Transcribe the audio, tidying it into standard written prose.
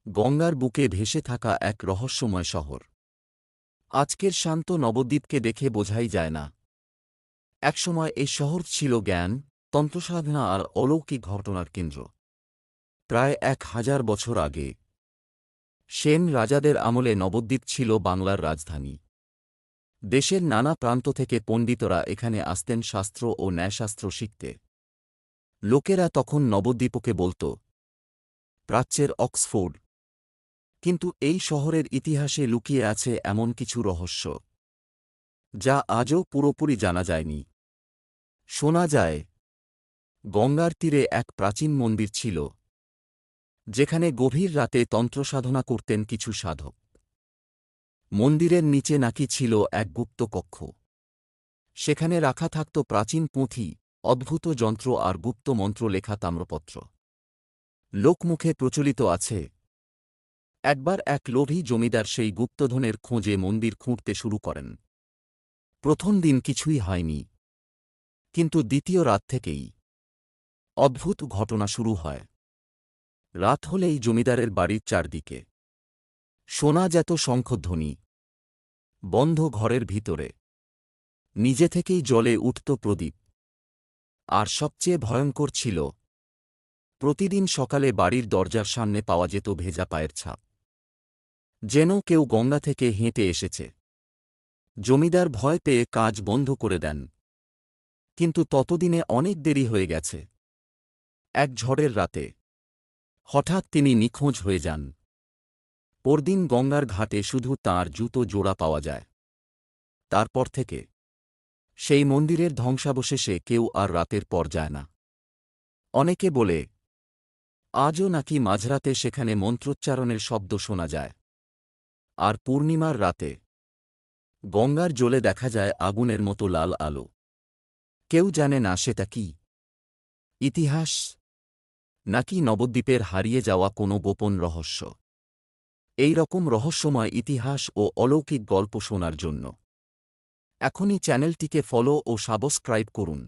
গঙ্গার বুকে ভেসে থাকা এক রহস্যময় শহর। আজকের শান্ত নবদ্বীপকে দেখে বোঝাই যায় না, একসময় এই শহর ছিল জ্ঞান, তন্ত্রসাধনা আর অলৌকিক ঘটনার কেন্দ্র। প্রায় ১,০০০ বছর আগে সেন রাজাদের আমলে নবদ্বীপ ছিল বাংলার রাজধানী। দেশের নানা প্রান্ত থেকে পণ্ডিতরা এখানে আসতেন শাস্ত্র ও ন্যায়শাস্ত্র শিখতে। লোকেরা তখন নবদ্বীপকে বলত প্রাচ্যের অক্সফোর্ড। কিন্তু এই শহরের ইতিহাসে লুকিয়ে আছে এমন কিছু রহস্য যা আজও পুরোপুরি জানা যায়নি। শোনা যায়, গঙ্গার তীরে এক প্রাচীন মন্দির ছিল, যেখানে গভীর রাতে তন্ত্রসাধনা করতেন কিছু সাধক। মন্দিরের নিচে নাকি ছিল এক গুপ্ত কক্ষ। সেখানে রাখা থাকত প্রাচীন পুঁথি, অদ্ভুত যন্ত্র আর গুপ্ত মন্ত্র লেখা তাম্রপত্র। লোকমুখে প্রচলিত আছে, একবার এক লোভী জমিদার সেই গুপ্তধনের খোঁজে মন্দির খুঁড়তে শুরু করেন। প্রথম দিন কিছুই হয়নি, কিন্তু দ্বিতীয় রাত থেকেই অদ্ভুত ঘটনা শুরু হয়। রাত হলেই জমিদারের বাড়ির চারদিকে শোনা যেত শঙ্খধ্বনি, বন্ধ ঘরের ভিতরে নিজে থেকেই জ্বলে উঠত প্রদীপ। আর সবচেয়ে ভয়ঙ্কর ছিল, প্রতিদিন সকালে বাড়ির দরজার সামনে পাওয়া যেত ভেজা পায়ের ছাপ, যেন কেউ গঙ্গা থেকে হেঁটে এসেছে। জমিদার ভয় পেয়ে কাজ বন্ধ করে দেন। কিন্তু ততদিনে অনেক দেরি হয়ে গেছে। এক ঝড়ের রাতে হঠাৎ তিনি নিখোঁজ হয়ে যান। পরদিন গঙ্গার ঘাটে শুধু তাঁর জুতো জোড়া পাওয়া যায়। তারপর থেকে সেই মন্দিরের ধ্বংসাবশেষে কেউ আর রাতের পর যায় না। অনেকে বলে, আজও নাকি মাঝরাতে সেখানে মন্ত্রোচ্চারণের শব্দ শোনা যায়। আর পূর্ণিমার রাতে গঙ্গার জলে দেখা যায় আগুনের মতো লাল আলো। কেউ জানে না সেটা কি ইতিহাস, নাকি নবদ্বীপের হারিয়ে যাওয়া কোনো গোপন রহস্য। এই রকম রহস্যময় ইতিহাস ও অলৌকিক গল্প শোনার জন্য এখনই চ্যানেলটিকে ফলো ও সাবস্ক্রাইব করুন।